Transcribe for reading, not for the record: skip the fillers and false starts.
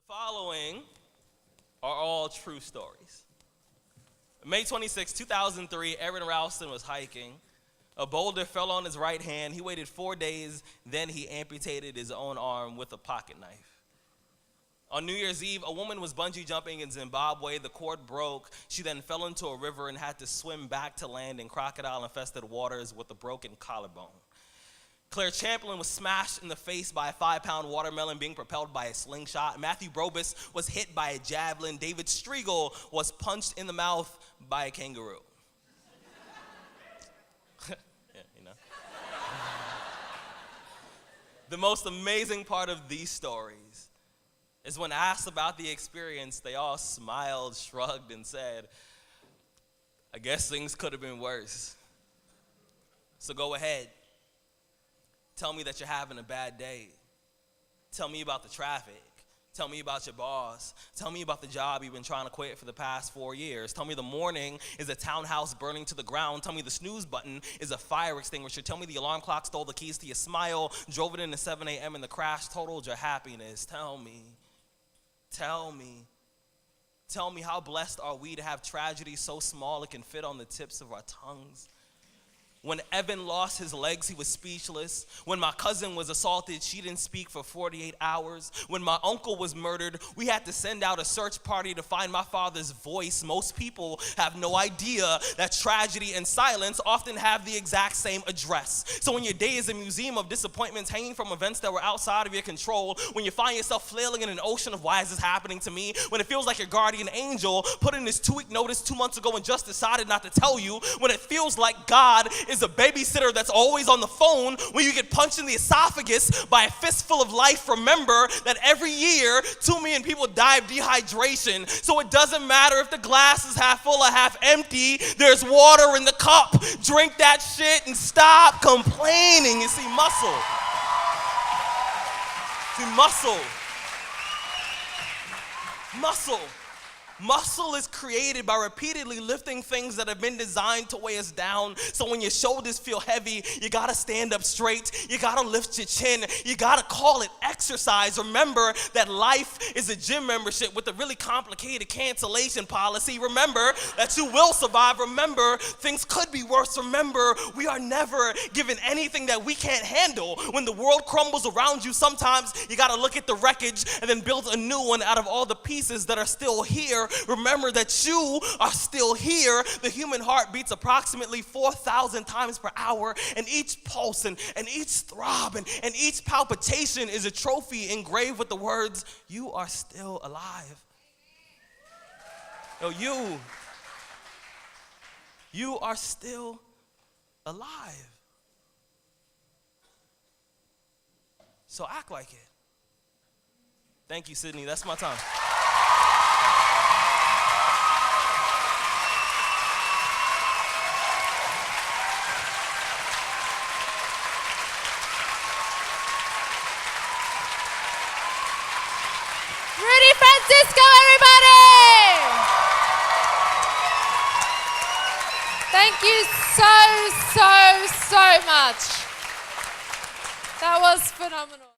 following are all true stories. May 26, 2003, Aaron Ralston was hiking. A boulder fell on his right hand. He waited 4 days, then he amputated his own arm with a pocket knife. On New Year's Eve, a woman was bungee jumping in Zimbabwe. The cord broke. She then fell into a river and had to swim back to land in crocodile-infested waters with a broken collarbone. Claire Champlin was smashed in the face by a 5-pound watermelon being propelled by a slingshot. Matthew Brobus was hit by a javelin. David Striegel was punched in the mouth by a kangaroo. Yeah, you know. The most amazing part of these stories is when asked about the experience, they all smiled, shrugged, and said, I guess things could have been worse. So go ahead. Tell me that you're having a bad day. Tell me about the traffic. Tell me about your boss. Tell me about the job you've been trying to quit for the past 4 years. Tell me the morning is a townhouse burning to the ground. Tell me the snooze button is a fire extinguisher. Tell me the alarm clock stole the keys to your smile, drove it into 7 a.m. and the crash totaled your happiness. Tell me. Tell me. Tell me how blessed are we to have tragedy so small it can fit on the tips of our tongues. When Evan lost his legs, he was speechless. When my cousin was assaulted, she didn't speak for 48 hours. When my uncle was murdered, we had to send out a search party to find my father's voice. Most people have no idea that tragedy and silence often have the exact same address. So when your day is a museum of disappointments hanging from events that were outside of your control, when you find yourself flailing in an ocean of why is this happening to me, when it feels like your guardian angel put in this 2-week notice 2 months ago and just decided not to tell you, when it feels like God is a babysitter that's always on the phone, when you get punched in the esophagus by a fistful of life, remember that every year 2 million people die of dehydration. So it doesn't matter if the glass is half full or half empty, there's water in the cup. Drink that shit and stop complaining. You see, muscle. Muscle is created by repeatedly lifting things that have been designed to weigh us down. So when your shoulders feel heavy, you gotta stand up straight. You gotta lift your chin. You gotta call it exercise. Remember that life is a gym membership with a really complicated cancellation policy. Remember that you will survive. Remember things could be worse. Remember we are never given anything that we can't handle. When the world crumbles around you, sometimes you gotta look at the wreckage and then build a new one out of all the pieces that are still here. Remember that you are still here. The human heart beats approximately 4,000 times per hour, and each pulse and each throb and each palpitation is a trophy engraved with the words, you are still alive. No, you are still alive. So act like it. Thank you, Sydney. That's my time. Rudy Francisco, everybody! Thank you so much. That was phenomenal.